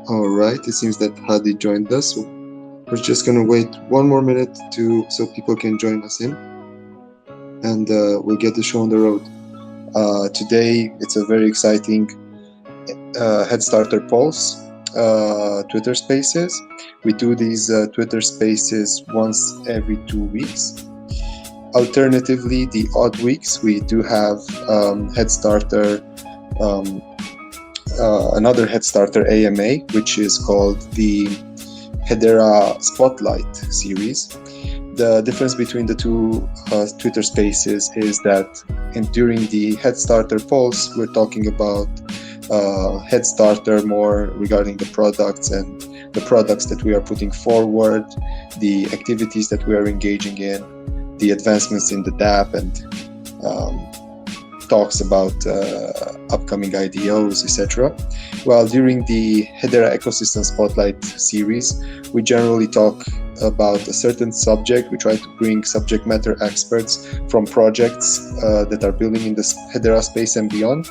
All right, it seems that Hadi joined us. So we're just gonna wait one more minute so people can join us in, and we'll get the show on the road. Today it's a very exciting HeadStarter Pulse Twitter Spaces. We do these Twitter Spaces once every 2 weeks. Alternatively, the odd weeks we do have HeadStarter. Another HeadStarter AMA, which is called the Hedera Spotlight series. The difference between the two Twitter Spaces is that during the HeadStarter Pulse, we're talking about HeadStarter more regarding the products and the products that we are putting forward, the activities that we are engaging in, the advancements in the DApp, and talks about upcoming IDOs, etc. While during the Hedera Ecosystem Spotlight series, we generally talk about a certain subject. We try to bring subject matter experts from projects that are building in the Hedera space and beyond,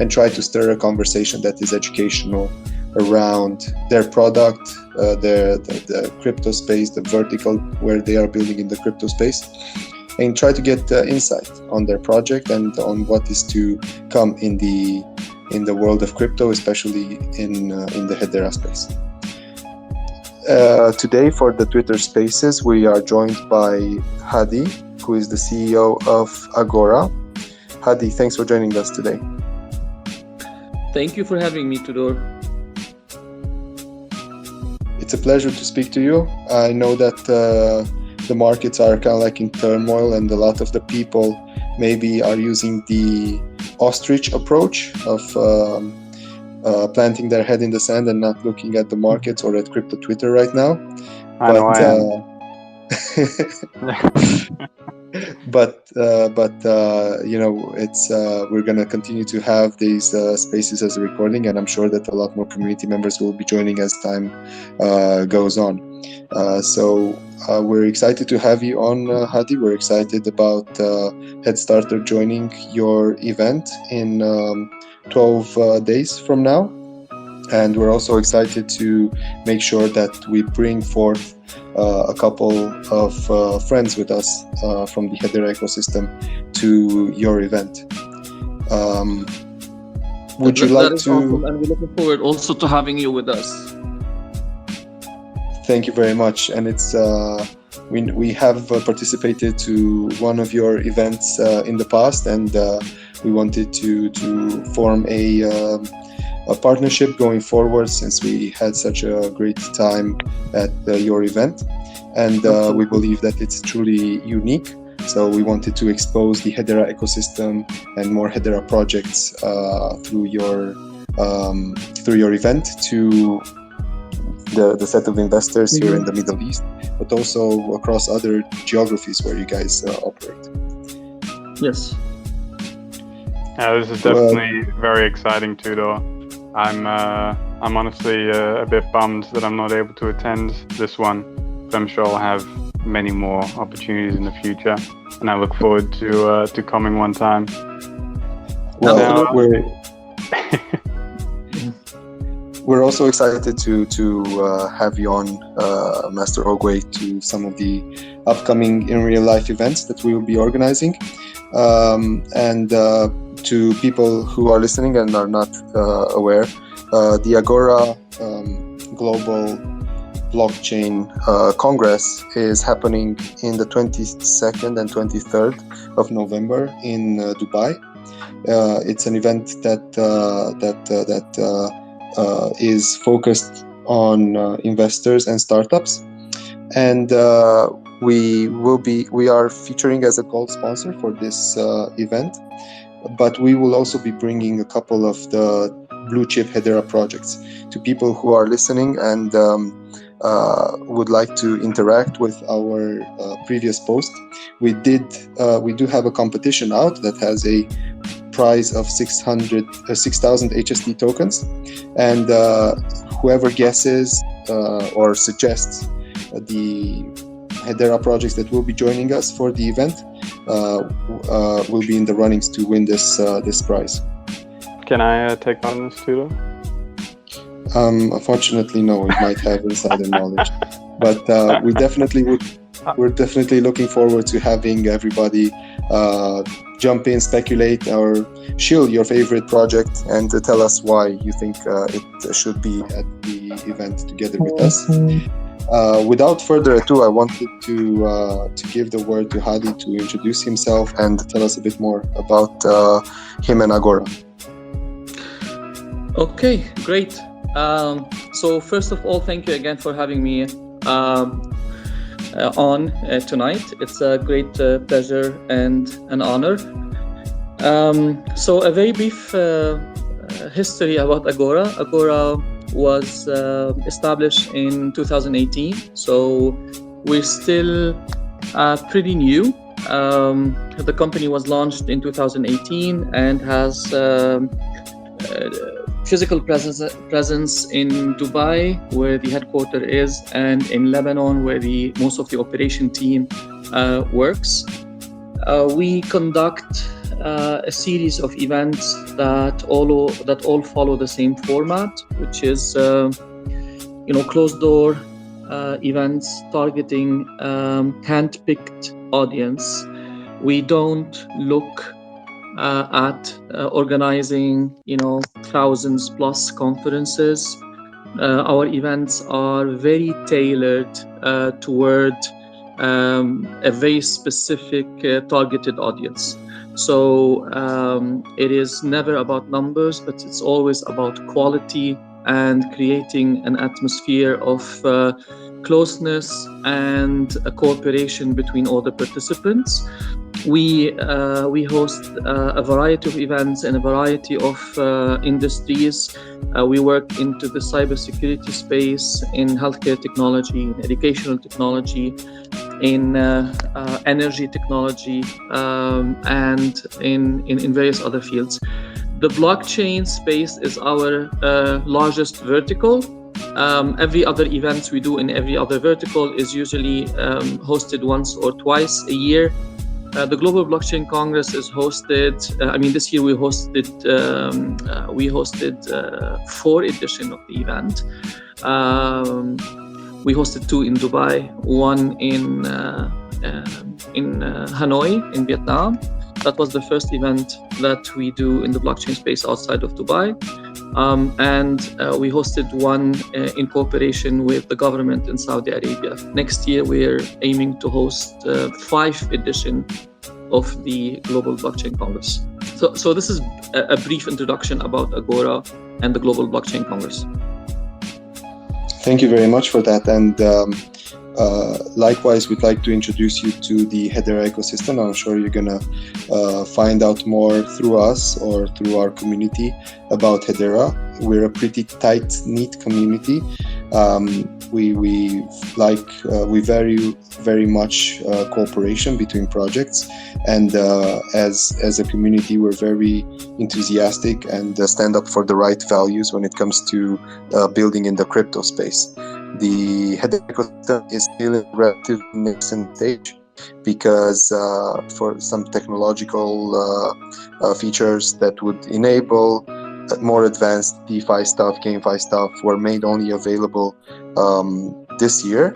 and try to stir a conversation that is educational around their product, the crypto space, the vertical where they are building in the crypto space, and try to get insight on their project and on what is to come in the world of crypto, especially in the Hedera space. Today for the Twitter Spaces, we are joined by Hadi, who is the CEO of Agora. Hadi, thanks for joining us today. Thank you for having me, Tudor. It's a pleasure to speak to you. I know that the markets are kind of like in turmoil, and a lot of the people maybe are using the ostrich approach of planting their head in the sand and not looking at the markets or at crypto Twitter right now. But you know, it's we're gonna continue to have these spaces as a recording, and I'm sure that a lot more community members will be joining as time goes on. So we're excited to have you on, Hadi. We're excited about HeadStarter joining your event in 12 days from now, and we're also excited to make sure that we bring forth a couple of friends with us from the Hedera ecosystem to your event. Would you like to? Awesome. And we're looking forward also to having you with us. Thank you very much. And it's we have participated to one of your events in the past, and we wanted to form a partnership going forward, since we had such a great time at your event, and we believe that it's truly unique. So we wanted to expose the Hedera ecosystem and more Hedera projects through your event to the set of investors here in the Middle East, but also across other geographies where you guys operate. Yes. Yeah, this is definitely very exciting, Tudor. I'm honestly a bit bummed that I'm not able to attend this one, but I'm sure I'll have many more opportunities in the future, and I look forward to coming one time. Well, we're also excited to have you on, Master Ogwe, to some of the upcoming in real life events that we will be organizing, and to people who are listening and are not aware, the Agora Global Blockchain Congress is happening in the 22nd and 23rd of November in Dubai. It's an event that is focused on investors and startups, and we are featuring as a gold sponsor for this event. But we will also be bringing a couple of the blue chip Hedera projects to people who are listening and would like to interact with our previous post. We do have a competition out that has a prize of 6,000 HST tokens, and whoever guesses or suggests the Hedera projects that will be joining us for the event will be in the runnings to win this prize. Can I take part in this too, though? Unfortunately, no. We might have insider knowledge, but we're definitely looking forward to having everybody jump in, speculate, or shill your favorite project and tell us why you think it should be at the event together with us. Without further ado, I wanted to give the word to Hadi to introduce himself and tell us a bit more about him and Agora. Okay, great. So first of all, thank you again for having me on tonight. It's a great pleasure and an honor. So a very brief history about Agora. Agora was established in 2018, so we're still pretty new. The company was launched in 2018 and has physical presence in Dubai, where the headquarters is, and in Lebanon, where most of the operation team works. We conduct a series of events that all follow the same format, which is closed door events targeting hand-picked audience. We don't look at organizing thousands plus conferences. Our events are very tailored toward a very specific targeted audience. So it is never about numbers, but it's always about quality and creating an atmosphere of closeness and a cooperation between all the participants. We host a variety of events in a variety of industries. We work into the cybersecurity space, in healthcare technology, in educational technology, in energy technology, and in various other fields. The blockchain space is our largest vertical. Every other events we do in every other vertical is usually hosted once or twice a year. The Global Blockchain Congress is hosted. This year we hosted 4 editions of the event. We hosted 2 in Dubai, 1 in Hanoi in Vietnam. That was the first event that we do in the blockchain space outside of Dubai. And we hosted 1 in cooperation with the government in Saudi Arabia. Next year, we're aiming to host 5 editions of the Global Blockchain Congress. So this is a brief introduction about Agora and the Global Blockchain Congress. Thank you very much for that. And likewise, we'd like to introduce you to the Hedera ecosystem. I'm sure you're going to find out more through us or through our community about Hedera. We're a pretty tight-knit community. We value very much cooperation between projects, and as a community, we're very enthusiastic and stand up for the right values when it comes to building in the crypto space. The Hedera ecosystem is still in a relatively nascent stage because for some technological features that would enable more advanced DeFi stuff, GameFi stuff were made only available this year.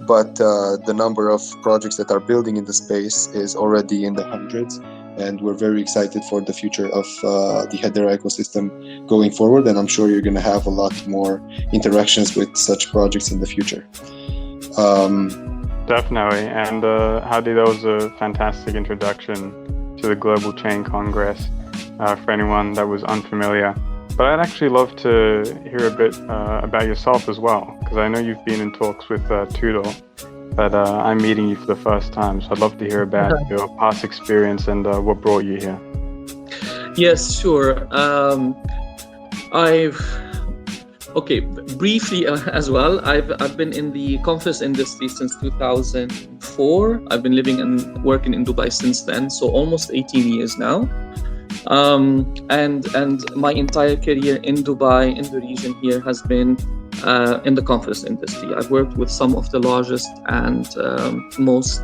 But the number of projects that are building in the space is already in the hundreds, and we're very excited for the future of the Hedera ecosystem going forward, and I'm sure you're going to have a lot more interactions with such projects in the future. Definitely, and Hadi, that was a fantastic introduction to the Global Chain Congress for anyone that was unfamiliar. But I'd actually love to hear a bit about yourself as well, because I know you've been in talks with Tudor, but I'm meeting you for the first time, so I'd love to hear about your past experience and what brought you here. Yes, sure. Briefly as well, I've been in the conference industry since 2004. I've been living and working in Dubai since then, so almost 18 years now. And my entire career in Dubai, in the region here, has been in the conference industry. I've worked with some of the largest and most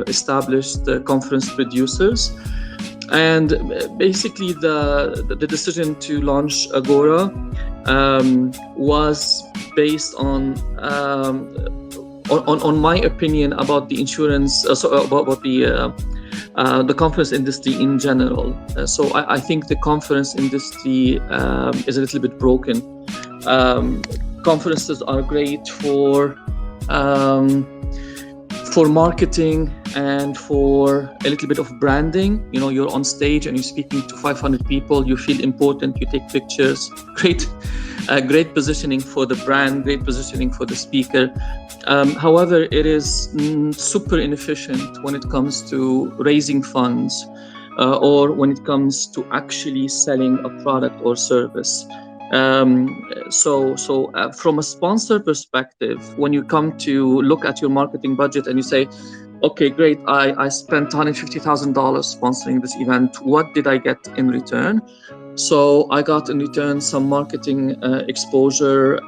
established conference producers. And basically the decision to launch Agora was based on my opinion about the insurance, about the conference industry in general. So I think the conference industry is a little bit broken. Conferences are great for marketing and for a little bit of branding. You know, you're on stage and you're speaking to 500 people, you feel important, you take pictures. Great positioning for the brand, great positioning for the speaker. However, it is super inefficient when it comes to raising funds or when it comes to actually selling a product or service. So from a sponsor perspective, when you come to look at your marketing budget and you say, okay, great, I spent $150,000 sponsoring this event, what did I get in return? So I got in return some marketing exposure,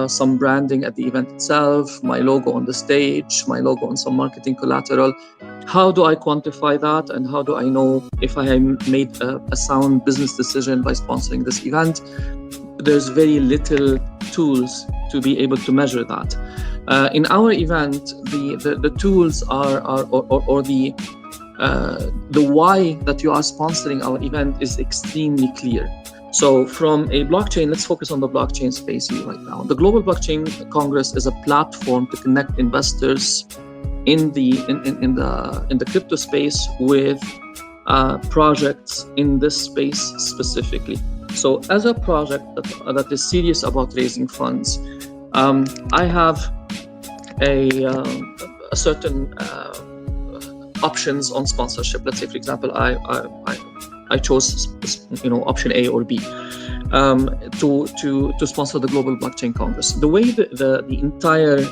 some branding at the event itself, my logo on the stage, my logo on some marketing collateral. How do I quantify that? And how do I know if I made a sound business decision by sponsoring this event? There's very little tools to be able to measure that. In our event, the tools are the why that you are sponsoring our event is extremely clear. So from a blockchain, let's focus on the blockchain space right now. The Global Blockchain Congress is a platform to connect investors in the crypto space with projects in this space specifically. So as a project that is serious about raising funds, I have a certain options on sponsorship. Let's say, for example, I chose option A or B to sponsor the Global Blockchain Congress. The way the entire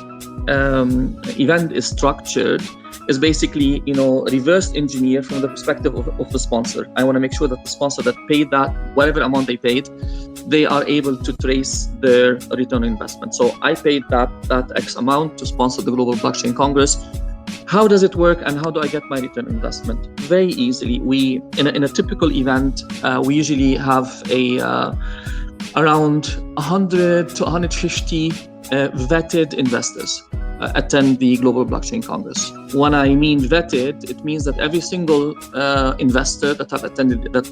event is structured is basically reverse engineer from the perspective of the sponsor. I want to make sure that the sponsor that paid that whatever amount they paid, they are able to trace their return on investment. So I paid that X amount to sponsor the Global Blockchain Congress. How does it work and how do I get my return on investment? Very easily. We in a typical event, we usually have around 100 to 150 vetted investors attend the Global Blockchain Congress. When I mean vetted, it means that every single investor that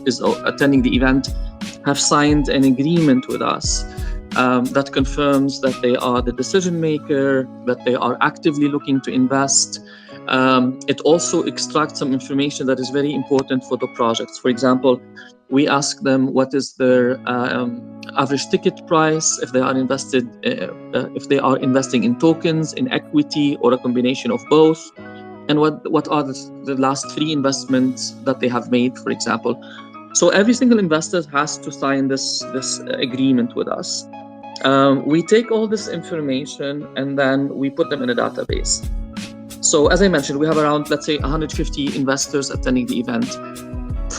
is attending the event have signed an agreement with us that confirms that they are the decision maker, that they are actively looking to invest. It also extracts some information that is very important for the projects. For example, we ask them what is their average ticket price, if they are investing in tokens, in equity, or a combination of both, and what are the last 3 investments that they have made, for example. So every single investor has to sign this agreement with us. We take all this information and then we put them in a database. So as I mentioned, we have around, let's say, 150 investors attending the event.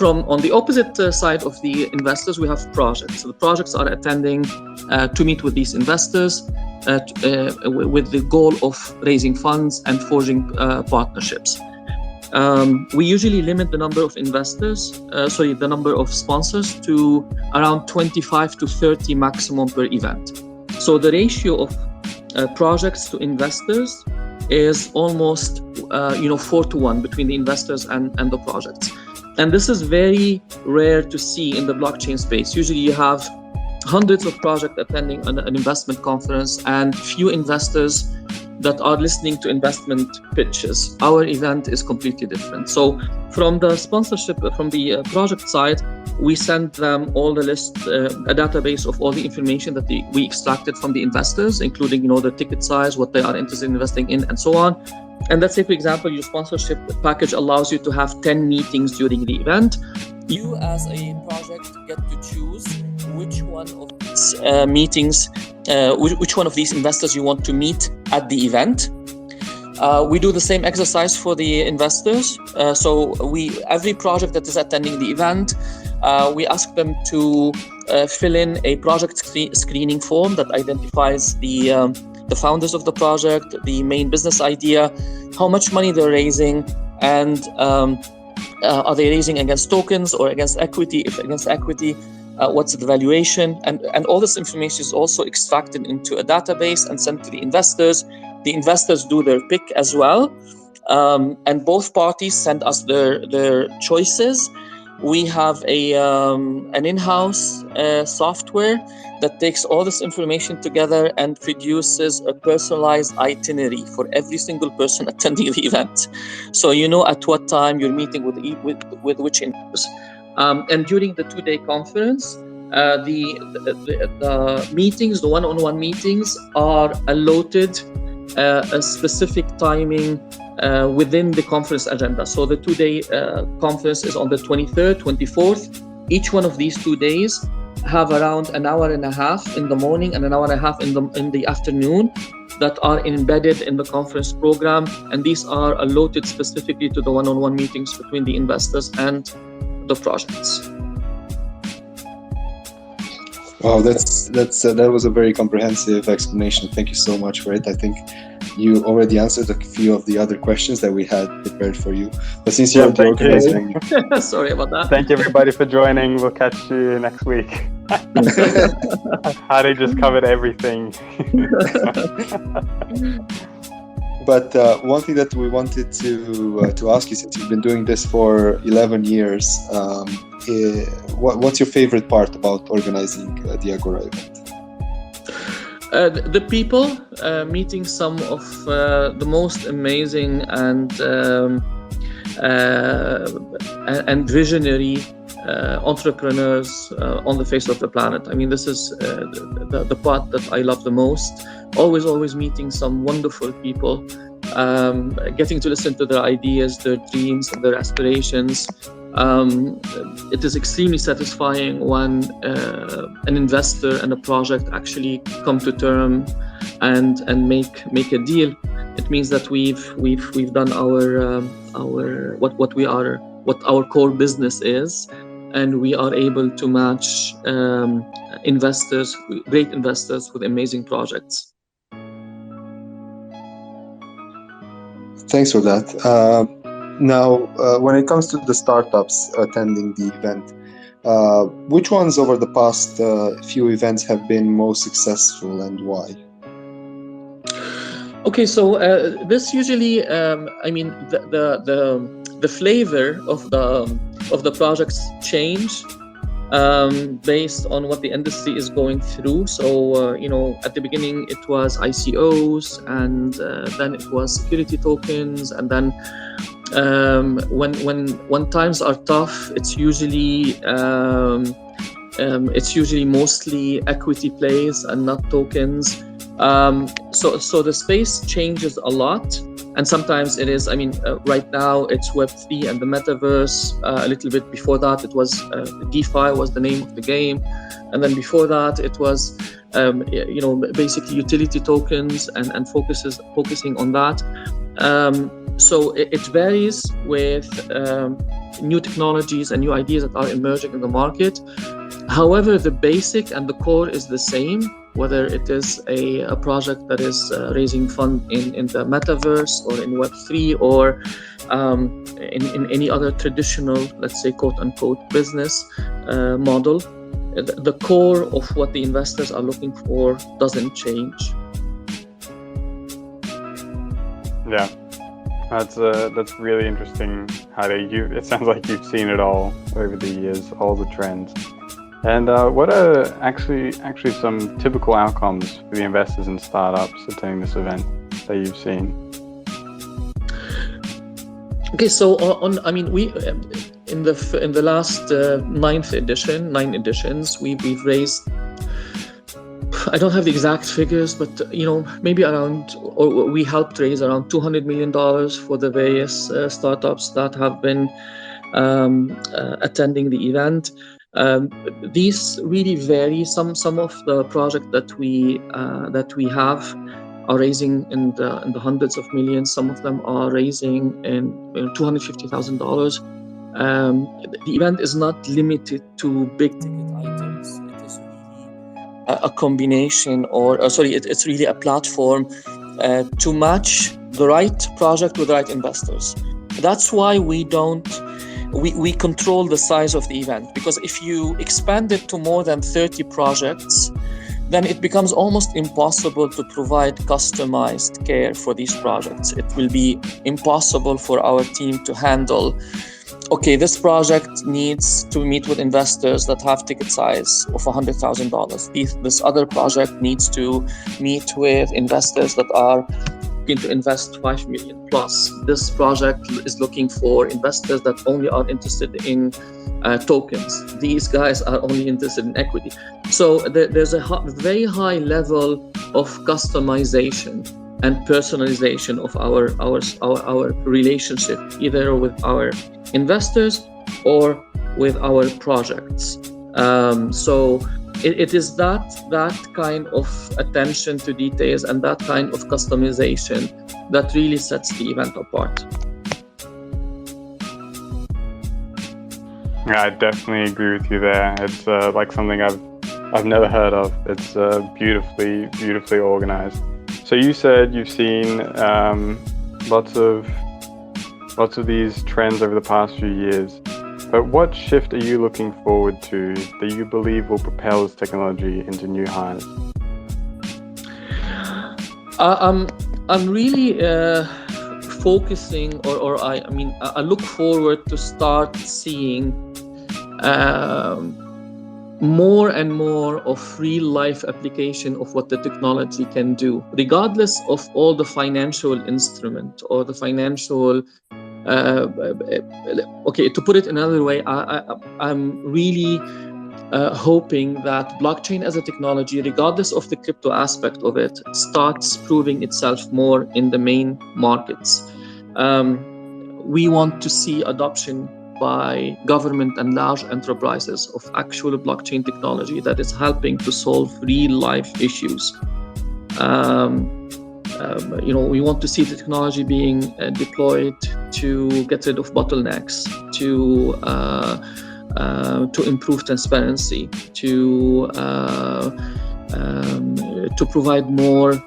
On the opposite side of the investors, we have projects. So the projects are attending to meet with these investors with the goal of raising funds and forging partnerships. We usually limit the number of the number of sponsors to around 25 to 30 maximum per event. So the ratio of projects to investors is almost 4 to 1 between the investors and the projects. And this is very rare to see in the blockchain space. Usually you have hundreds of projects attending an investment conference and few investors that are listening to investment pitches. Our event is completely different. So from the sponsorship, from the project side, we send them all the list, a database of all the information that we extracted from the investors, including the ticket size, what they are interested in investing in, and so on. And let's say, for example, your sponsorship package allows you to have 10 meetings during the event. You as a project get to choose which one of these meetings, which one of these investors you want to meet at the event. We do the same exercise for the investors. So every project that is attending the event, we ask them to fill in a project screening form that identifies the founders of the project, the main business idea, how much money they're raising, and are they raising against tokens or against equity? If against equity, what's the valuation, and all this information is also extracted into a database and sent to the investors. The investors do their pick as well, and both parties send us their choices. We have an in-house software that takes all this information together and produces a personalized itinerary for every single person attending the event. So you know at what time you're meeting with which investors. And during the 2-day conference, the meetings, the one-on-one meetings, are allotted a specific timing within the conference agenda. So the 2-day conference is on the 23rd, 24th. Each one of these 2 days have around an hour and a half in the morning and an hour and a half in the afternoon that are embedded in the conference program, and these are allotted specifically to the one-on-one meetings between the investors and the projects. Wow, that was a very comprehensive explanation. Thank you so much for it. I think you already answered a few of the other questions that we had prepared for you. But since you're the organizing, sorry about that. Thank you everybody for joining. We'll catch you next week. Hada just covered everything. But one thing that we wanted to ask you, since you've been doing this for 11 years, what's your favorite part about organizing the Agora event? The people, meeting some of the most amazing and visionary entrepreneurs on the face of the planet. I mean, this is the part that I love the most. Always meeting some wonderful people, getting to listen to their ideas, their dreams, and their aspirations. It is extremely satisfying when an investor and a project actually come to term and make a deal. It means that we've done what our core business is, and we are able to match great investors with amazing projects. Thanks for that. Now, when it comes to the startups attending the event, which ones over the past few events have been most successful and why? Okay, so this usually, the flavor of the projects change based on what the industry is going through. So, at the beginning it was ICOs, and then it was security tokens, and then when times are tough, it's usually mostly equity plays and not tokens. So the space changes a lot, and sometimes it is. Right now it's Web3 and the metaverse. A little bit before that, it was DeFi was the name of the game, and then before that, it was basically utility tokens and focusing on that. So it varies with new technologies and new ideas that are emerging in the market. However, the basic and the core is the same, whether it is a project that is raising fund in the metaverse or in Web3 or in any other traditional, let's say, quote-unquote, business model. The core of what the investors are looking for doesn't change. Yeah. That's really interesting, Hada. It sounds like you've seen it all over the years, all the trends. And what are actually some typical outcomes for the investors and startups attending this event that you've seen? Okay, so we in the last 9 editions, we've raised. I don't have the exact figures, but maybe we helped raise around $200 million for the various startups that have been attending the event. These really vary. Some of the projects that we have are raising in the hundreds of millions. Some of them are raising in $250,000. The event is not limited to big ticket items. It is really a combination, it's really a platform to match the right project with the right investors. That's why we don't we control the size of the event, because if you expand it to more than 30 projects, then it becomes almost impossible to provide customized care for these projects. It will be impossible for our team to handle, okay, this project needs to meet with investors that have ticket size of $100,000. This other project needs to meet with investors that are looking to invest 5 million plus. This project is looking for investors that only are interested in tokens. These guys are only interested in equity. So there's a very high level of customization and personalization of our relationship, either with our investors or with our projects. So it is that kind of attention to details and that kind of customization that really sets the event apart. Yeah, I definitely agree with you there. It's like something I've never heard of. It's beautifully organized. So you said you've seen lots of these trends over the past few years, but what shift are you looking forward to that you believe will propel this technology into new heights? I'm really focusing, I look forward to start seeing more and more of real life application of what the technology can do, regardless of all the financial instrument or the financial okay, to put it another way, I'm really hoping that blockchain as a technology, regardless of the crypto aspect of it, starts proving itself more in the main markets. We want to see adoption by government and large enterprises of actual blockchain technology that is helping to solve real life issues. We want to see the technology being deployed to get rid of bottlenecks, to improve transparency, to provide more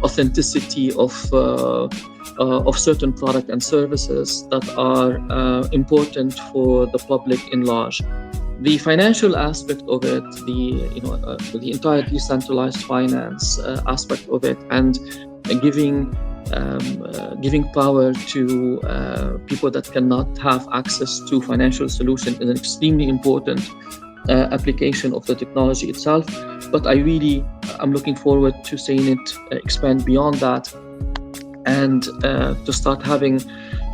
authenticity of certain products and services that are important for the public in large. The financial aspect of it, the entire decentralized finance aspect of it, and giving power to people that cannot have access to financial solutions is an extremely important application of the technology itself. But I'm looking forward to seeing it expand beyond that and to start having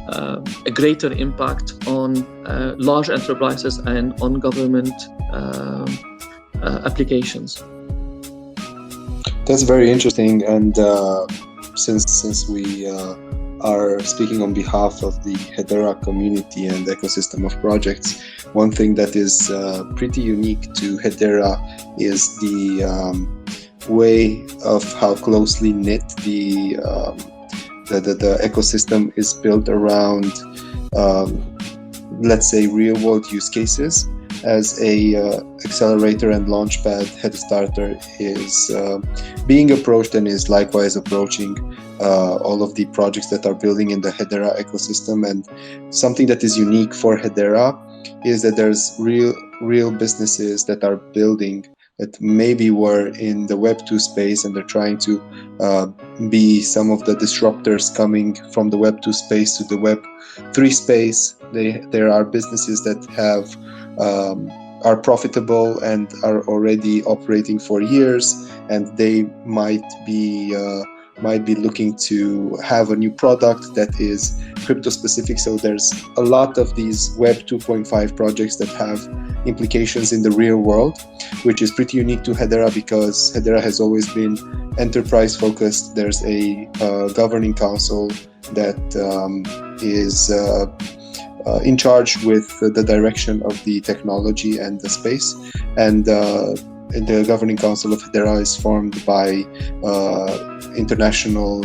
a greater impact on large enterprises and on government applications. That's very interesting. And since we are speaking on behalf of the Hedera community and ecosystem of projects, one thing that is pretty unique to Hedera is the way of how closely knit the ecosystem is built around, let's say, real-world use cases. As a accelerator and launchpad, HeadStarter is being approached and is likewise approaching all of the projects that are building in the Hedera ecosystem. And something that is unique for Hedera is that there's real businesses that are building that maybe were in the Web 2 space, and they're trying to be some of the disruptors coming from the Web 2 space to the Web 3 space. There are businesses that are profitable and are already operating for years, and they might be looking to have a new product that is crypto specific. So there's a lot of these Web 2.5 projects that have implications in the real world, which is pretty unique to Hedera because Hedera has always been enterprise focused. There's a governing council that is in charge with the direction of the technology and the space, and the governing council of Hedera is formed by international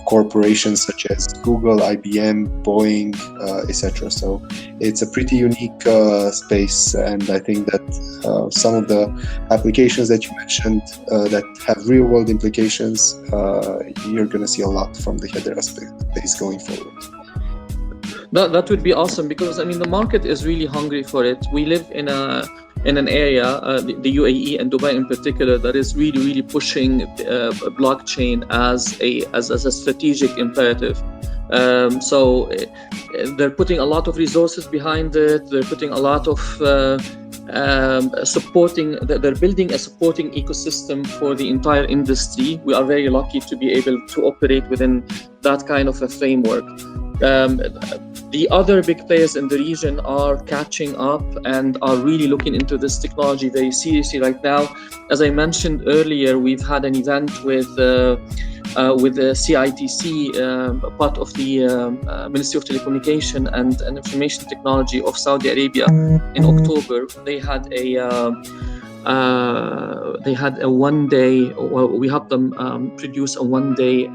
corporations such as Google, IBM, Boeing, etc. So it's a pretty unique space, and I think that some of the applications that you mentioned that have real-world implications, you're going to see a lot from the Hedera space going forward. That would be awesome, because I mean the market is really hungry for it. We live in an area, the UAE and Dubai in particular, that is really pushing blockchain as a strategic imperative. So they're putting a lot of resources behind it. They're putting a lot of supporting. They're building a supporting ecosystem for the entire industry. We are very lucky to be able to operate within that kind of a framework. The other big players in the region are catching up and are really looking into this technology very seriously right now. As I mentioned earlier, we've had an event with the CITC, part of the Ministry of Telecommunication and Information Technology of Saudi Arabia. In October, they had a one-day. Well, we helped them produce a one-day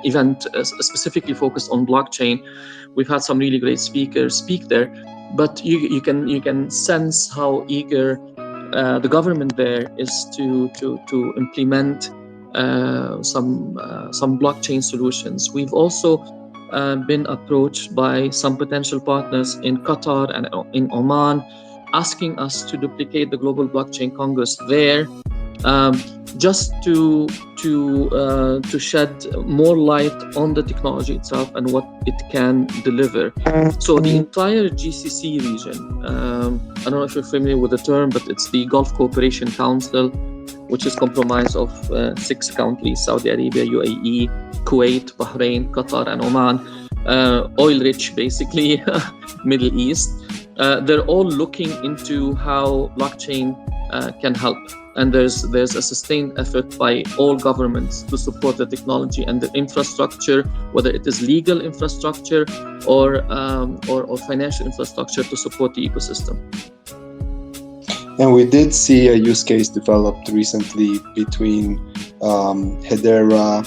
event specifically focused on blockchain. We've had some really great speakers speak there, but you can sense how eager the government there is to implement some blockchain solutions. We've also been approached by some potential partners in Qatar and in Oman, asking us to duplicate the Global Blockchain Congress there, just to shed more light on the technology itself and what it can deliver. So the entire GCC region, I don't know if you're familiar with the term, but it's the Gulf Cooperation Council, which is comprised of 6 countries: Saudi Arabia, UAE, Kuwait, Bahrain, Qatar, and Oman. Oil-rich, basically, Middle East. They're all looking into how blockchain can help. And there's a sustained effort by all governments to support the technology and the infrastructure, whether it is legal infrastructure or financial infrastructure, to support the ecosystem. And we did see a use case developed recently between Hedera,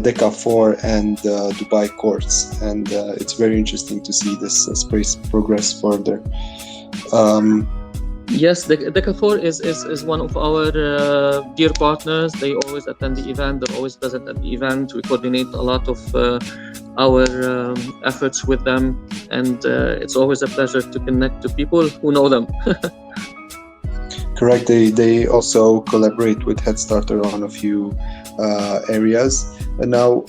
Decca4, and Dubai courts, and it's very interesting to see this space progress further. Yes, Decca4 is one of our dear partners. They always attend the event. They're always present at the event. We coordinate a lot of our efforts with them, and it's always a pleasure to connect to people who know them. Correct. They also collaborate with HeadStarter on a few areas. And now,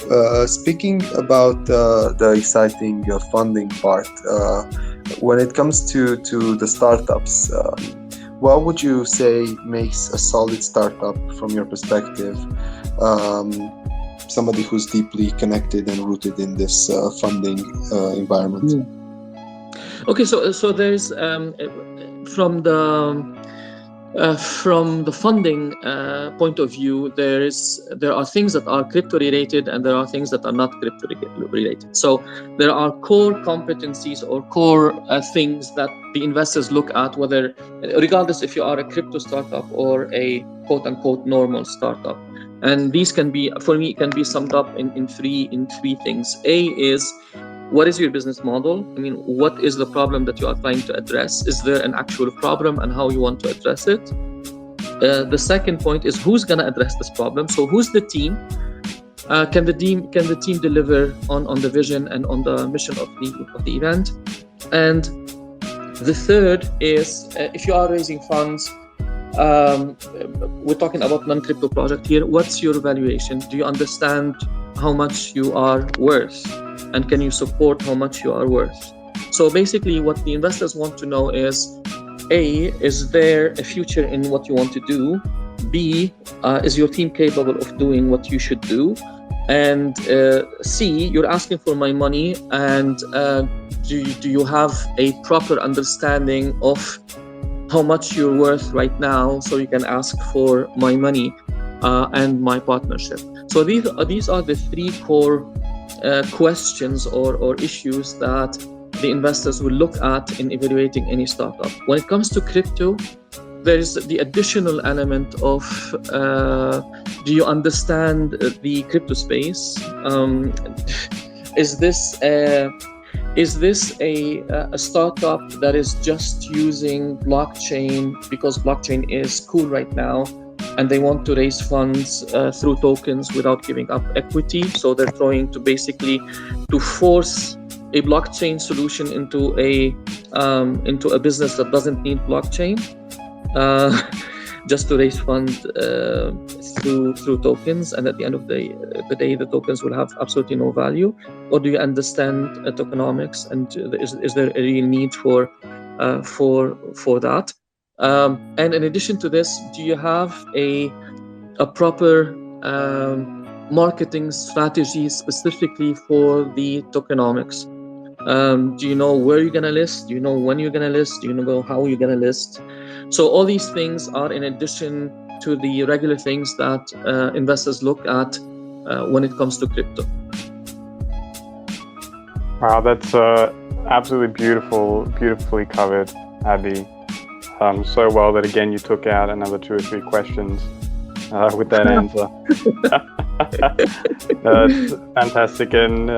speaking about the exciting funding part, when it comes to the startups, what would you say makes a solid startup from your perspective? Somebody who's deeply connected and rooted in this funding environment. Okay, so there's from the funding point of view, there are things that are crypto related and there are things that are not crypto related. So there are core competencies or core things that the investors look at, whether, regardless if you are a crypto startup or a quote unquote normal startup. And these can be, for me, can be summed up in three things. A is, what is your business model? I mean, what is the problem that you are trying to address? Is there an actual problem, and how you want to address it? The second point is, who's going to address this problem? So who's the team? Can the team deliver on the vision and on the mission of the event? And the third is, if you are raising funds, we're talking about non-crypto project here. What's your valuation? Do you understand how much you are worth? And can you support how much you are worth? So basically what the investors want to know is, A, is there a future in what you want to do? B, is your team capable of doing what you should do? And C, you're asking for my money, and do you have a proper understanding of how much you're worth right now, so you can ask for my money and my partnership? So these are the three core questions or issues that the investors will look at in evaluating any startup. When it comes to crypto, there is the additional element of do you understand the crypto space? Is this a startup that is just using blockchain because blockchain is cool right now, and they want to raise funds through tokens without giving up equity? So they're trying to basically to force a blockchain solution into a business that doesn't need blockchain, just to raise funds through tokens, and at the end of the day, the tokens will have absolutely no value? Or do you understand tokenomics, and is there a real need for that? And in addition to this, do you have a proper marketing strategy specifically for the tokenomics? Do you know where you're gonna list? Do you know when you're gonna list? Do you know how you're gonna list? So all these things are in addition to the regular things that investors look at when it comes to crypto. Wow, that's absolutely beautifully covered, Hadi. So well that again you took out another 2 or 3 questions with that answer. It's fantastic, and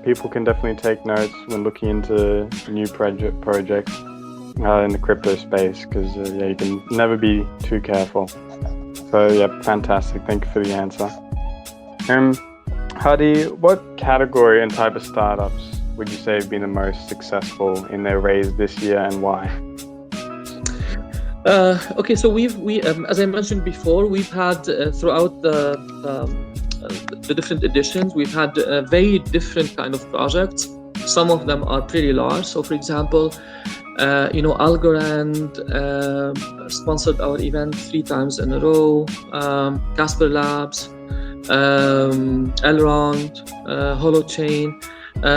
people can definitely take notes when looking into new projects in the crypto space, because you can never be too careful. So yeah, fantastic. Thank you for the answer. Hadi, what category and type of startups would you say have been the most successful in their raise this year, and why? Okay, so we as I mentioned before, we've had throughout the different editions, we've had very different kind of projects. Some of them are pretty large. So, for example, Algorand sponsored our event 3 times in a row. Casper Labs, Elrond, Holochain.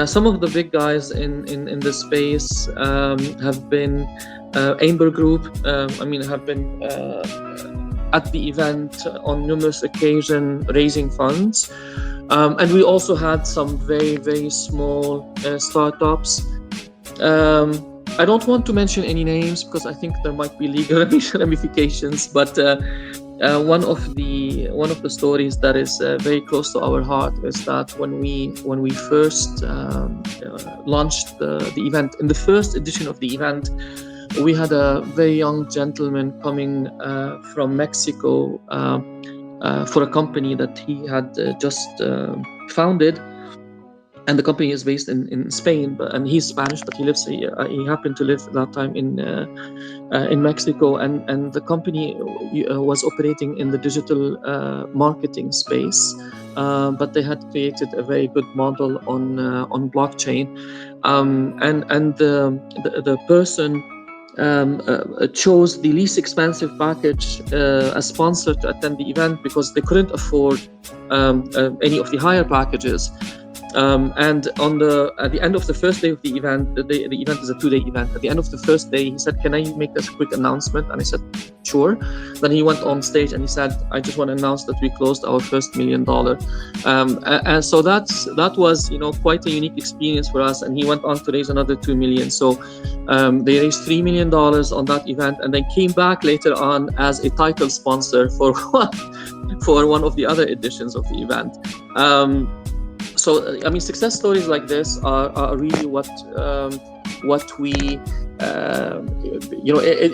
Some of the big guys in this space have been Agora Group. Have been at the event on numerous occasions raising funds. And we also had some very, very small startups. I don't want to mention any names because I think there might be legal ramifications, but one of the stories that is very close to our heart is that when we first launched the event, in the first edition of the event, we had a very young gentleman coming from Mexico for a company that he had just founded. And the company is based in Spain, and he's Spanish, but he happened to live at that time in Mexico, and the company was operating in the digital marketing space, but they had created a very good model on blockchain, and the person chose the least expensive package as sponsor to attend the event because they couldn't afford any of the higher packages. And at the end of the first day of the event, the event is a 2-day event. At the end of the first day, he said, "Can I make this quick announcement?" And I said, "Sure." Then he went on stage and he said, "I just want to announce that we closed our first $1 million." And so that was quite a unique experience for us. And he went on to raise another $2 million. So they raised $3 million on that event, and then came back later on as a title sponsor for one of the other editions of the event. So, success stories like this are really what we,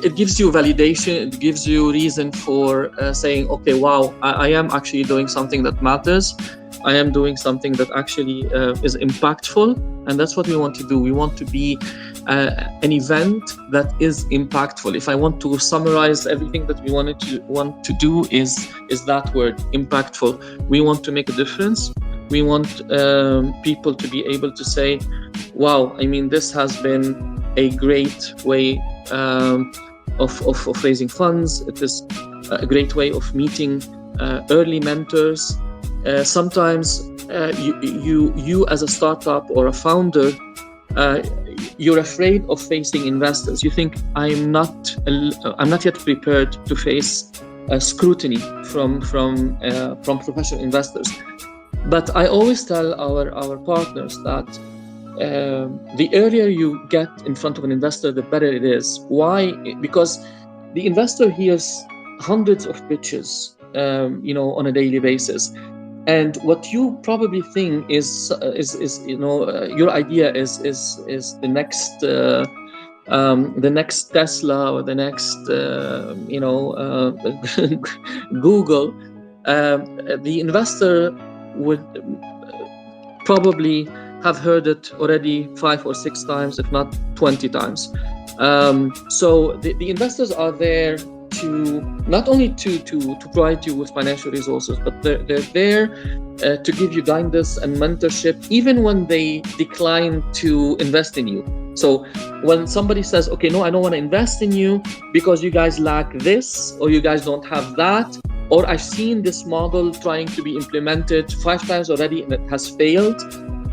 it gives you validation. It gives you reason for saying, okay, wow, I am actually doing something that matters. I am doing something that actually is impactful. And that's what we want to do. We want to be an event that is impactful. If I want to summarize everything that we want to do is that word, impactful. We want to make a difference. We want people to be able to say, wow, this has been a great way of raising funds. It is a great way of meeting early mentors. Sometimes you as a startup or a founder, you're afraid of facing investors. You think, I'm not yet prepared to face scrutiny from professional investors. But I always tell our partners that the earlier you get in front of an investor, the better it is. Why? Because the investor hears hundreds of pitches, on a daily basis, and what you probably think is your idea is the next Tesla or the next Google. The investor would probably have heard it already 5 or 6 times, if not 20 times. So the investors are there to not only to provide you with financial resources, but they're there to give you guidance and mentorship, even when they decline to invest in you. So when somebody says, okay, no, I don't want to invest in you because you guys lack this, or you guys don't have that, or I've seen this model trying to be implemented 5 times already and it has failed,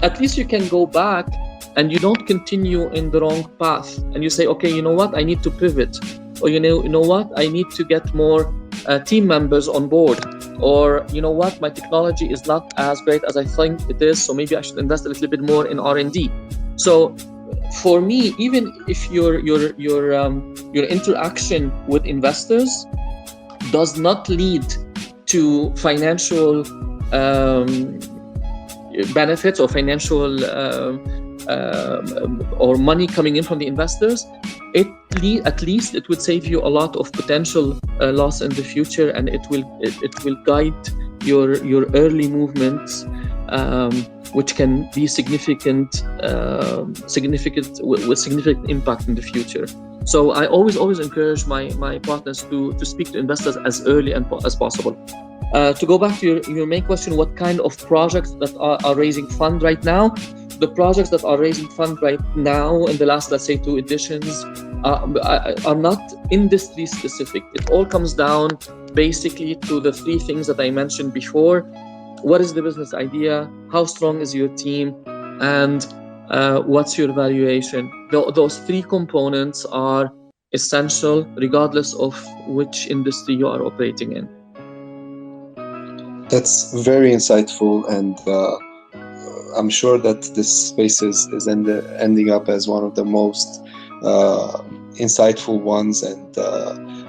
at least you can go back and you don't continue in the wrong path. And you say, okay, you know what, I need to pivot. Or you know what, I need to get more team members on board. Or you know what, my technology is not as great as I think it is, so maybe I should invest a little bit more in R&D. So for me, even if your interaction with investors does not lead to financial benefits or financial or money coming in from the investors, at least it would save you a lot of potential loss in the future, and it will guide your early movements, which can be significant with significant impact in the future. So I always encourage my partners to speak to investors as early as possible. To go back to your main question, what kind of projects that are raising fund right now? The projects that are raising fund right now in the last, let's say, 2 editions are not industry specific. It all comes down basically to the 3 things that I mentioned before. What is the business idea? How strong is your team? And what's your valuation? Those 3 components are essential regardless of which industry you are operating in. That's very insightful, and I'm sure that this space is ending up as one of the most insightful ones, and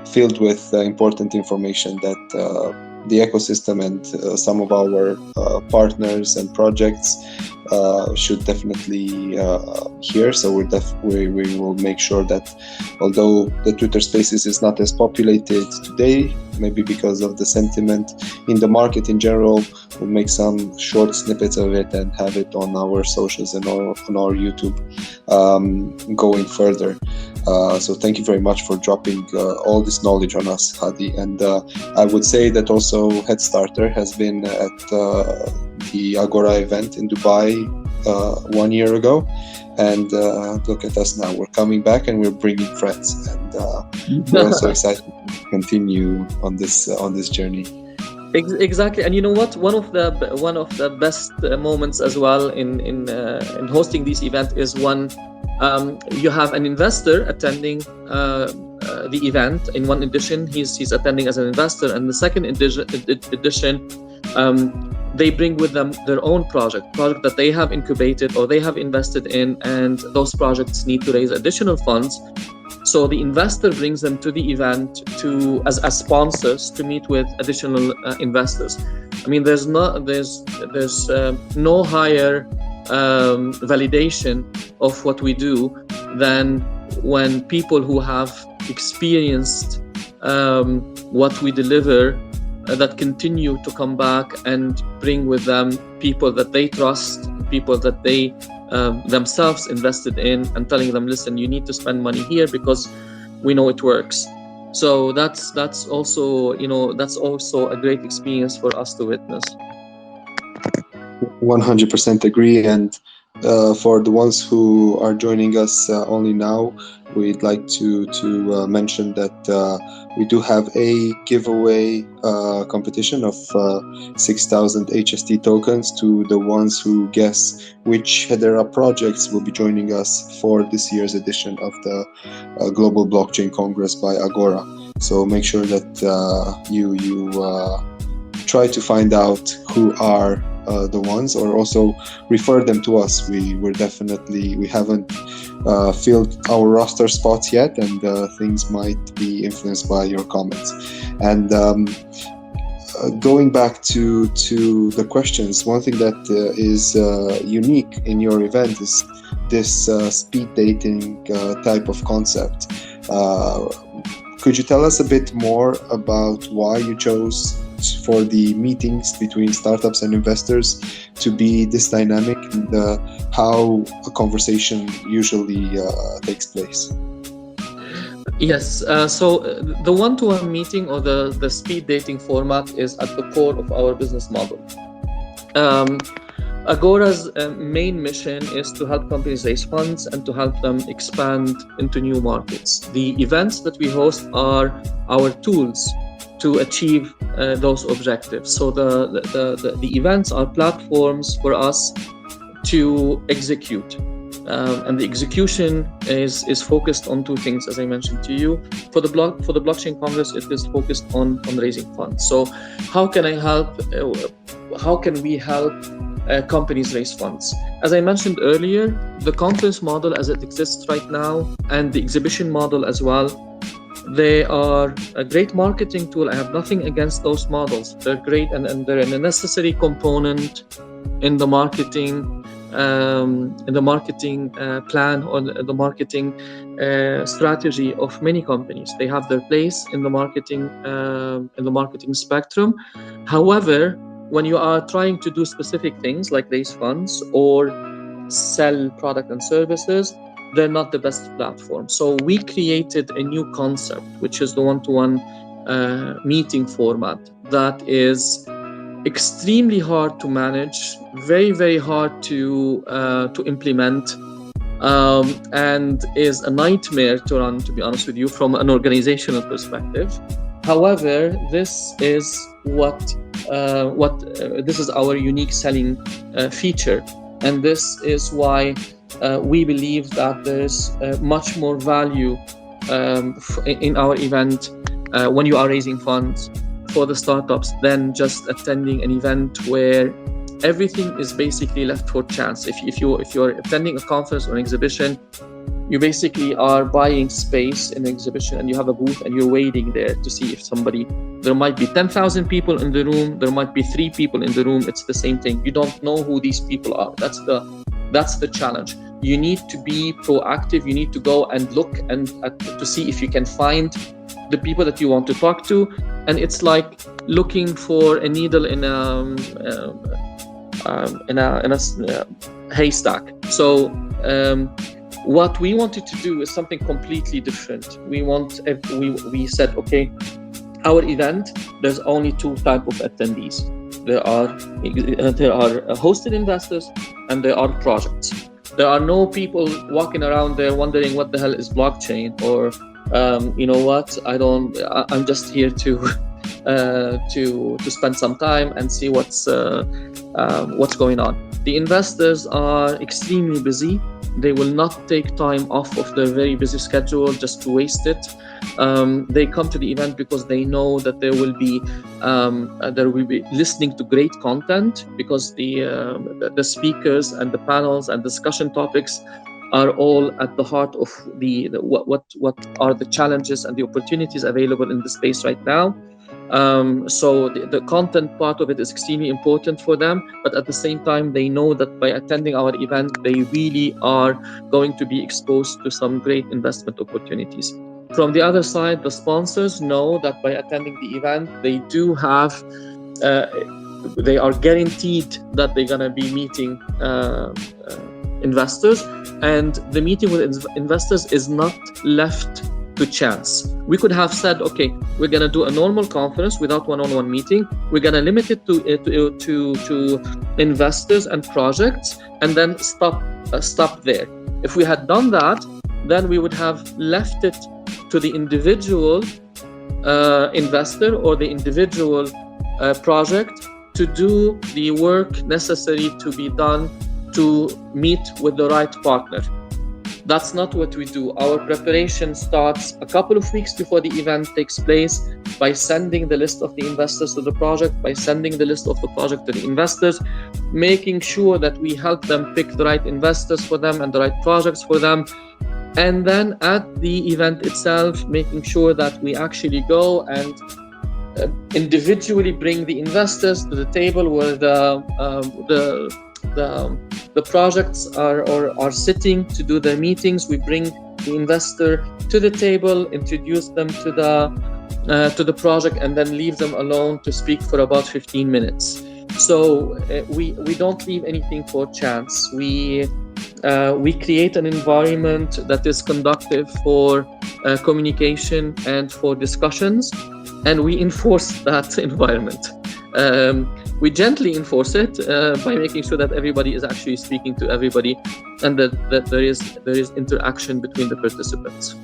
filled with important information that the ecosystem and some of our partners and projects should definitely hear. So we will make sure that, although the Twitter Spaces is not as populated today, maybe because of the sentiment in the market in general, we'll make some short snippets of it and have it on our socials and on our YouTube going further. So thank you very much for dropping all this knowledge on us, Hadi. And I would say that also HeadStarter has been at the Agora event in Dubai 1 year ago. And look at us now, we're coming back and we're bringing friends. And we're also excited to continue on this journey. Exactly, and you know what? One of the best moments as well in hosting this event is when you have an investor attending the event. In one edition, he's attending as an investor, and the second edition, they bring with them their own project that they have incubated or they have invested in, and those projects need to raise additional funds. So the investor brings them to the event as sponsors to meet with additional investors. I mean, there's no higher validation of what we do than when people who have experienced what we deliver that continue to come back and bring with them people that they trust, people that they themselves invested in, and telling them, listen, you need to spend money here because we know it works. So that's also a great experience for us to witness. 100% agree. And for the ones who are joining us only now, we'd like to mention that we do have a giveaway competition of 6,000 HST tokens to the ones who guess which Hedera projects will be joining us for this year's edition of the Global Blockchain Congress by Agora. So make sure that you try to find out who are the ones, or also refer them to us. We haven't filled our roster spots yet, and things might be influenced by your comments. And going back to the questions, one thing that is unique in your event is this speed dating type of concept. Could you tell us a bit more about why you chose for the meetings between startups and investors to be this dynamic, and how a conversation usually takes place? Yes, so the one-to-one meeting or the speed dating format is at the core of our business model. Agora's main mission is to help companies raise funds and to help them expand into new markets. The events that we host are our tools to achieve those objectives. So the events are platforms for us to execute. And the execution is focused on two things, as I mentioned to you. For the Blockchain Congress, it is focused on raising funds. So how can we help companies raise funds? As I mentioned earlier, the conference model as it exists right now and the exhibition model as well, they are a great marketing tool. I have nothing against those models. They're great, and they're a necessary component in the marketing plan or the marketing strategy of many companies. They have their place in the marketing spectrum. However, when you are trying to do specific things like raise funds or sell product and services, they're not the best platform. So we created a new concept, which is the one-to-one meeting format that is extremely hard to manage, very, very hard to implement, and is a nightmare to run, to be honest with you, from an organizational perspective. However, this is this is our unique selling feature, and this is why we believe that there's much more value in our event when you are raising funds for the startups than just attending an event where everything is basically left for chance. If you're attending a conference or an exhibition, you basically are buying space in an exhibition and you have a booth and you're waiting there to see if there might be 10,000 people in the room, there might be 3 people in the room, it's the same thing. You don't know who these people are. That's the challenge. You need to be proactive. You need to go and look to see if you can find the people that you want to talk to, and it's like looking for a needle in a haystack. So what we wanted to do is something completely different. We said, okay, our event, there's only 2 types of attendees. There are hosted investors and there are projects. There are no people walking around there wondering what the hell is blockchain, or you know what, I'm just here to spend some time and see what's going on. The investors are extremely busy. They will not take time off of their very busy schedule just to waste it. They come to the event because they know that there will be listening to great content, because the speakers and the panels and discussion topics are all at the heart of what are the challenges and the opportunities available in the space right now. So the content part of it is extremely important for them, but at the same time, they know that by attending our event, they really are going to be exposed to some great investment opportunities. From the other side, the sponsors know that by attending the event, they do have, they are guaranteed that they're going to be meeting investors, and the meeting with investors is not left to chance. We could have said, okay, we're going to do a normal conference without one-on-one meeting. We're going to limit it to investors and projects, and then stop there. If we had done that, then we would have left it to the individual investor or the individual project to do the work necessary to be done to meet with the right partner. That's not what we do. Our preparation starts a couple of weeks before the event takes place by sending the list of the investors to the project, by sending the list of the project to the investors, making sure that we help them pick the right investors for them and the right projects for them. And then at the event itself, making sure that we actually go and individually bring the investors to the table where the projects are sitting to do their meetings. We bring the investor to the table, introduce them to to the project and then leave them alone to speak for about 15 minutes. So we don't leave anything for chance. We create an environment that is conducive for communication and for discussions, and we enforce that environment. We gently enforce it by making sure that everybody is actually speaking to everybody, and that there is interaction between the participants.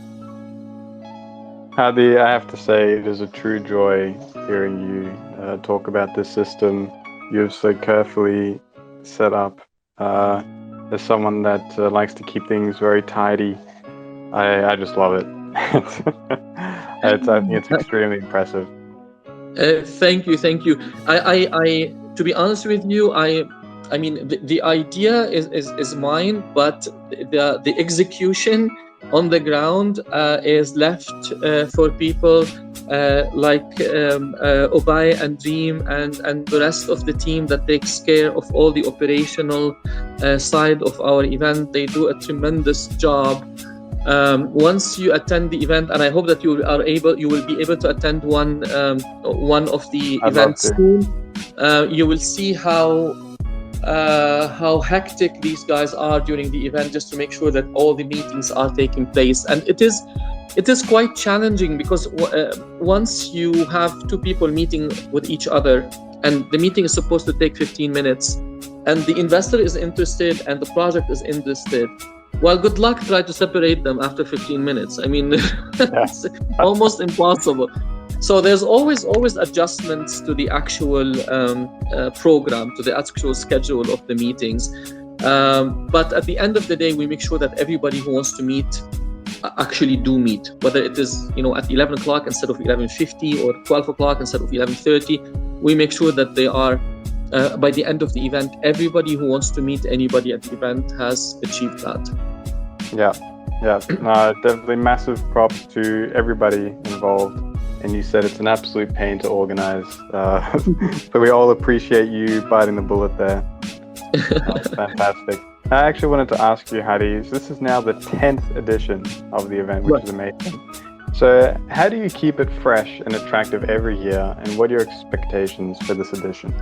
Hadi, I have to say it is a true joy hearing you talk about this system you've so carefully set up. As someone that likes to keep things very tidy, I just love it. I think it's extremely impressive. Thank you. I to be honest with you, I mean the idea is mine, but the execution on the ground is left for people like Ubay and Dream and the rest of the team that takes care of all the operational side of our event. They do a tremendous job. Once you attend the event, and I hope that you will be able to attend one of the events soon, you will see how hectic these guys are during the event, just to make sure that all the meetings are taking place. And it is quite challenging because once you have two people meeting with each other, and the meeting is supposed to take 15 minutes, and the investor is interested and the project is interested, well, good luck try to separate them after 15 minutes. I mean, it's almost impossible. So there's always adjustments to the actual program, to the actual schedule of the meetings. But at the end of the day, we make sure that everybody who wants to meet actually do meet, whether it is at 11 o'clock instead of 11:50 or 12 o'clock instead of 11:30. We make sure that they are by the end of the event, everybody who wants to meet anybody at the event has achieved that. Yeah, definitely massive props to everybody involved. And you said it's an absolute pain to organize. So we all appreciate you biting the bullet there. That's fantastic. I actually wanted to ask you, Hadi, this is now the 10th edition of the event, which is amazing. So how do you keep it fresh and attractive every year, and what are your expectations for this edition?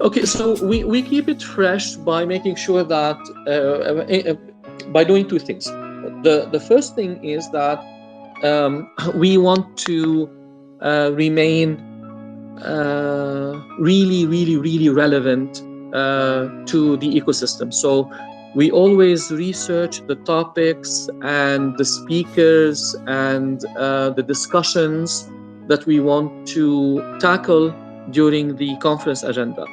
Okay, so we keep it fresh by making sure that by doing two things. The first thing is that we want to remain really relevant to the ecosystem. So we always research the topics and the speakers and the discussions that we want to tackle during the conference agenda.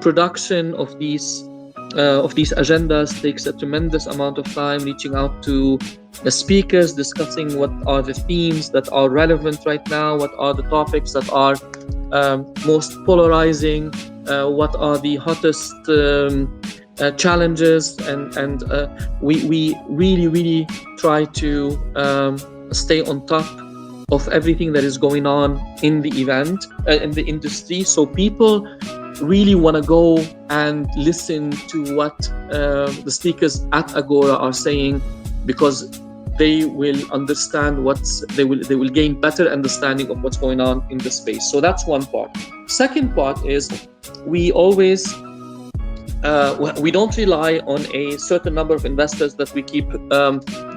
Production of these agendas takes a tremendous amount of time, reaching out to the speakers, discussing what are the themes that are relevant right now, what are the topics that are most polarizing, what are the hottest challenges, and we really try to stay on top of everything that is going on in the event, in the industry, so people really want to go and listen to what the speakers at Agora are saying, because they will understand they will gain better understanding of what's going on in the space. So that's one part. Second part is we always we don't rely on a certain number of investors that we keep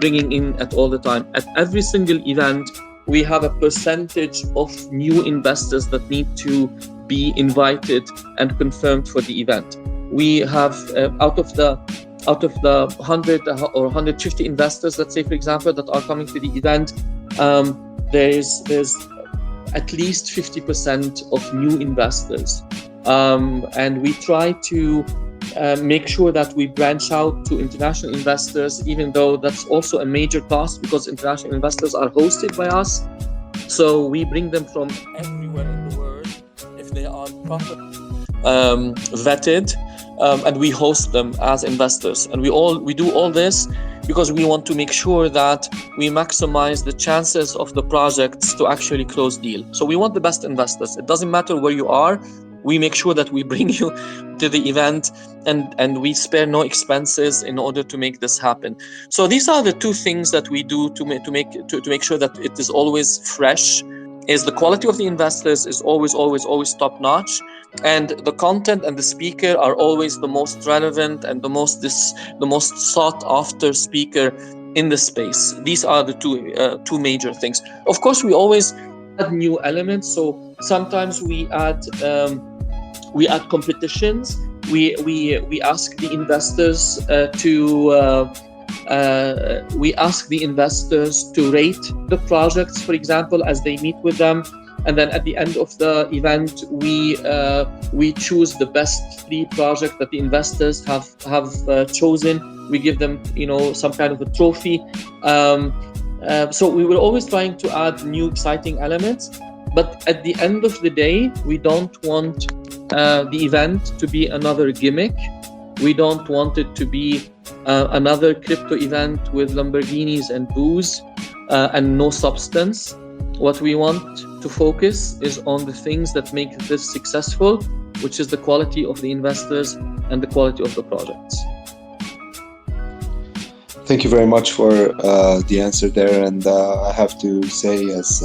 bringing in at all the time. At every single event, we have a percentage of new investors that need to be invited and confirmed for the event. We have out of the 100 or 150 investors, let's say for example, that are coming to the event, there's at least 50% of new investors, and we try to make sure that we branch out to international investors, even though that's also a major cost because international investors are hosted by us. So we bring them from everywhere in the world if they are properly vetted, and we host them as investors. And we do all this because we want to make sure that we maximize the chances of the projects to actually close deal. So we want the best investors. It doesn't matter where you are. we make sure that we bring you to the event, and we spare no expenses in order to make this happen. So these are the two things that we do to make sure that it is always fresh. Is the quality of the investors is always top notch, and the content and the speaker are always the most relevant and the most sought after speaker in the space. These are the two major things. Of course, we always add new elements. So sometimes we add competitions. We ask the investors to rate the projects, for example, as they meet with them. And then at the end of the event, we choose the best 3 projects that the investors have chosen. We give them, some kind of a trophy. So we were always trying to add new exciting elements. But at the end of the day, we don't want the event to be another gimmick. We don't want it to be another crypto event with Lamborghinis and booze and no substance. What we want to focus is on the things that make this successful, which is the quality of the investors and the quality of the projects. Thank you very much for the answer there. And I have to say, as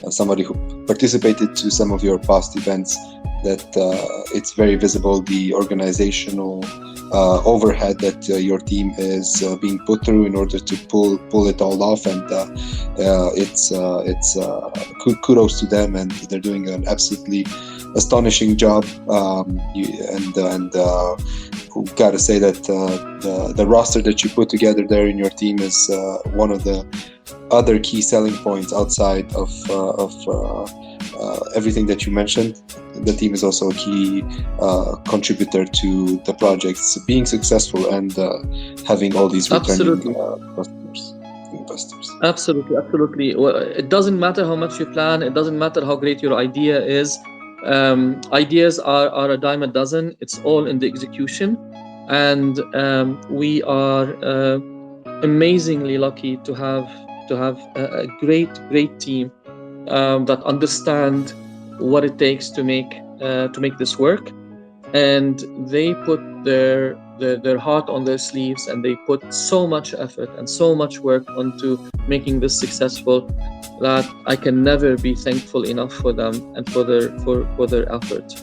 somebody who participated to some of your past events, that it's very visible the organizational overhead that your team is being put through in order to pull it all off, and it's kudos to them, and they're doing an absolutely astonishing job. Gotta say that the roster that you put together there in your team is one of the other key selling points outside of everything that you mentioned. The team is also a key contributor to the projects being successful and having all these returning investors. Absolutely. Well, it doesn't matter how much you plan. It doesn't matter how great your idea is. Ideas are a dime a dozen. It's all in the execution, and we are amazingly lucky to have a great team that understand what it takes to make this work, and they put their heart on their sleeves, and they put so much effort and so much work onto making this successful that I can never be thankful enough for them and for their effort.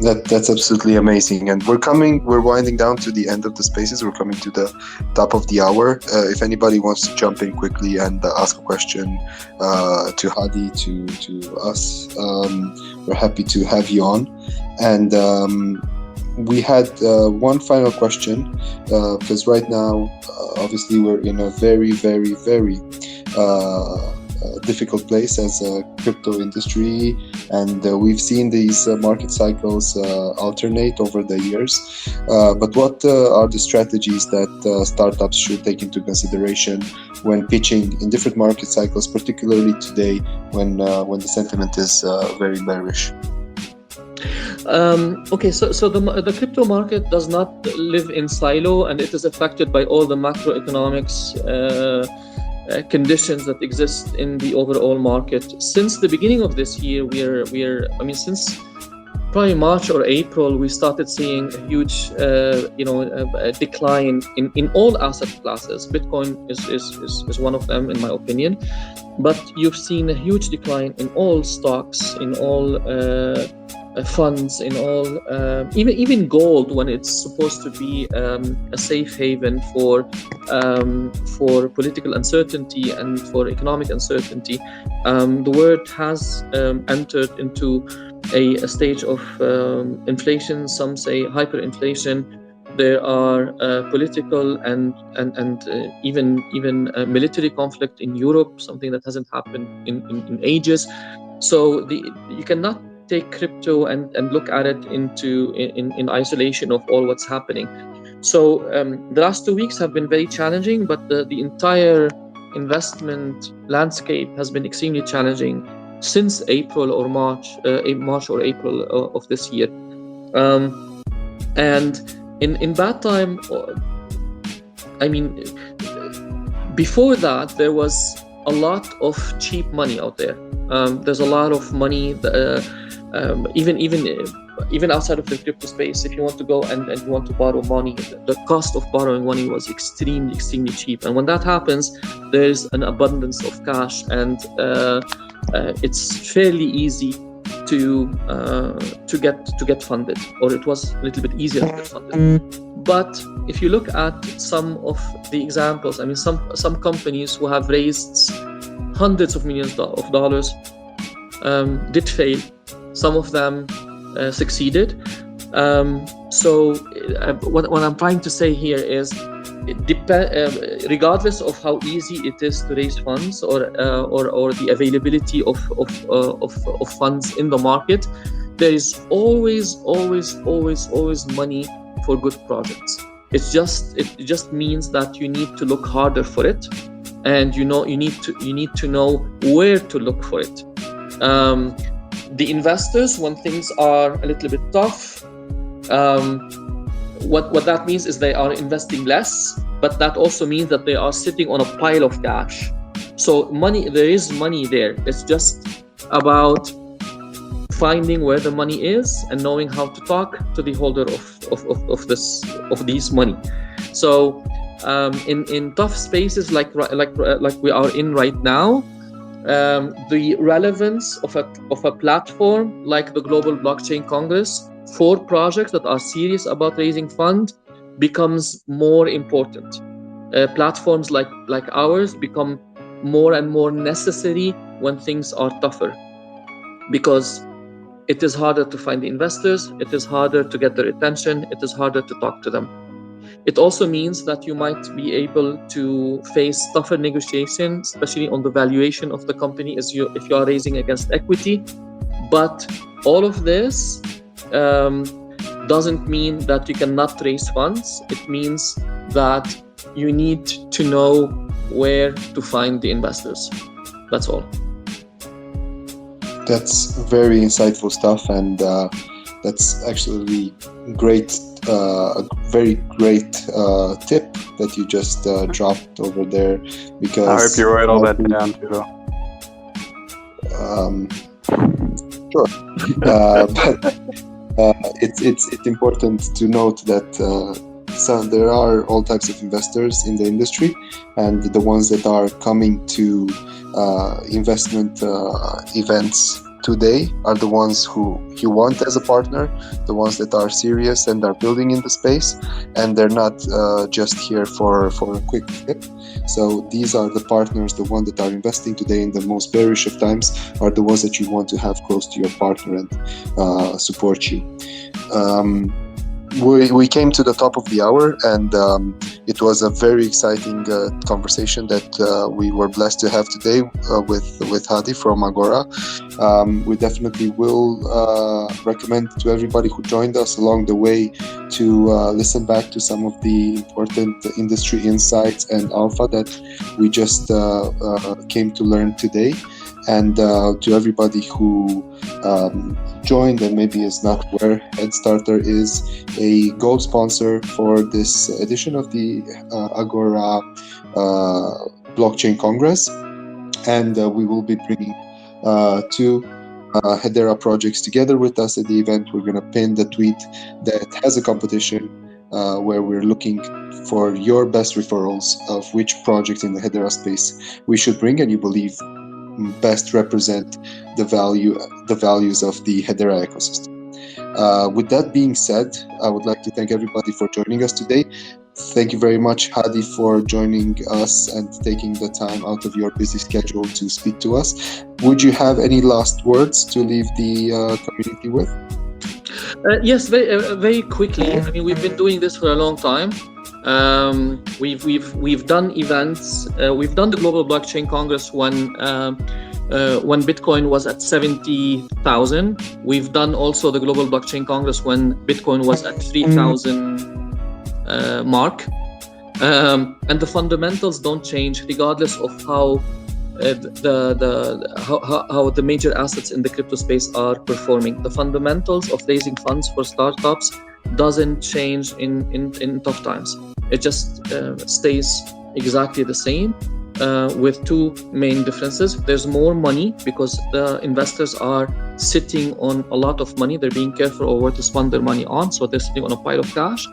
That's absolutely amazing. And we're winding down to the end of the spaces. We're coming to the top of the hour. If anybody wants to jump in quickly and ask a question to Hadi, to us, we're happy to have you on. And we had one final question, because right now, obviously, we're in a very, very, very difficult place as a crypto industry, and we've seen these market cycles alternate over the years. But what are the strategies that startups should take into consideration when pitching in different market cycles, particularly today when the sentiment is very bearish? Okay, so the crypto market does not live in silo, and it is affected by all the macroeconomics conditions that exist in the overall market. Since the beginning of this year, since probably March or April, we started seeing a huge a decline in all asset classes. Bitcoin is one of them, in my opinion, but you've seen a huge decline in all stocks, in all funds, in all even gold, when it's supposed to be a safe haven for political uncertainty and for economic uncertainty. The world has entered into a stage of inflation. Some say hyperinflation. There are political and even military conflict in Europe, something that hasn't happened in ages. So you cannot take crypto and look at it in isolation of all what's happening. So the last 2 weeks have been very challenging, but the entire investment landscape has been extremely challenging since April or March or April of this year. And in that time, before that, there was a lot of cheap money out there. There's a lot of money even outside of the crypto space, if you want to go and you want to borrow money, the cost of borrowing money was extremely cheap. And when that happens, there's an abundance of cash, and it's fairly easy to get funded, or it was a little bit easier to get funded. But if you look at some of the examples, I mean, some companies who have raised hundreds of millions of dollars did fail. Some of them succeeded. So what I'm trying to say here is, regardless of how easy it is to raise funds, or the availability of funds in the market, there is always money for good projects. It just means that you need to look harder for it, and you need to know where to look for it. The investors, when things are a little bit tough, what that means is they are investing less, but that also means that they are sitting on a pile of cash. So there is money there. It's just about finding where the money is and knowing how to talk to the holder of these money. So in tough spaces like we are in right now, the relevance of a platform like the Global Blockchain Congress for projects that are serious about raising funds becomes more important. Platforms like ours become more and more necessary when things are tougher, because it is harder to find the investors, it is harder to get their attention, it is harder to talk to them. It also means that you might be able to face tougher negotiation, especially on the valuation of the company if you are raising against equity. But all of this doesn't mean that you cannot raise funds. It means that you need to know where to find the investors. That's all. That's very insightful stuff, and that's actually great. A very great tip that you just dropped over there, because I hope you wrote all that down too, though. Sure. But it's important to note that there are all types of investors in the industry, and the ones that are coming to investment events today are the ones who you want as a partner, the ones that are serious and are building in the space, and they're not just here for a quick tip. So these are the partners, the ones that are investing today in the most bearish of times are the ones that you want to have close to your partner and support you. We came to the top of the hour, and it was a very exciting conversation that we were blessed to have today with Hadi from Agora. We definitely will recommend to everybody who joined us along the way to listen back to some of the important industry insights and alpha that we just came to learn today. And to everybody who joined and maybe is not aware, HeadStarter is a gold sponsor for this edition of the Agora Blockchain Congress. And we will be bringing two Hedera projects together with us at the event. We're going to pin the tweet that has a competition where we're looking for your best referrals of which project in the Hedera space we should bring, and you believe best represent the values of the Hedera ecosystem. With that being said, I would like to thank everybody for joining us today. Thank you very much, Hadi, for joining us and taking the time out of your busy schedule to speak to us. Would you have any last words to leave the community with? Yes, very quickly. I mean, we've been doing this for a long time. We've done events. We've done the Global Blockchain Congress when Bitcoin was at 70,000. We've done also the Global Blockchain Congress when Bitcoin was at 3,000 mark. And the fundamentals don't change regardless of how the major assets in the crypto space are performing. The fundamentals of raising funds for startups doesn't change in tough times. It just stays exactly the same. with two main differences. There's more money because the investors are sitting on a lot of money. They're being careful of where to spend their money on, so they're sitting on a pile of cash.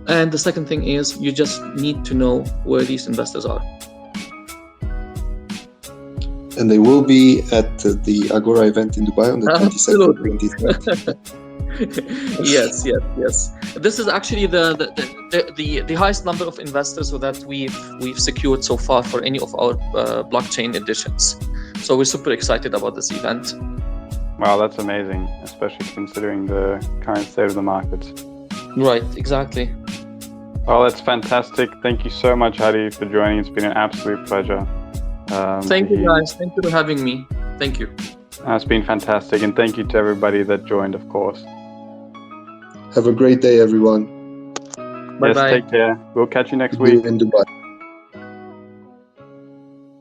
And the second thing is you just need to know where these investors are. And they will be at the Agora event in Dubai on the 22nd, 23rd. Yes. This is actually the highest number of investors that we've secured so far for any of our blockchain editions. So we're super excited about this event. Wow, that's amazing, especially considering the current state of the markets. Right, exactly. Well, that's fantastic. Thank you so much, Hadi, for joining. It's been an absolute pleasure. Thank you, guys. Thank you for having me. Thank you. It's been fantastic, and thank you to everybody that joined, of course. Have a great day, everyone. Bye-bye. Yes, take care. We'll catch you next See you week. in Dubai.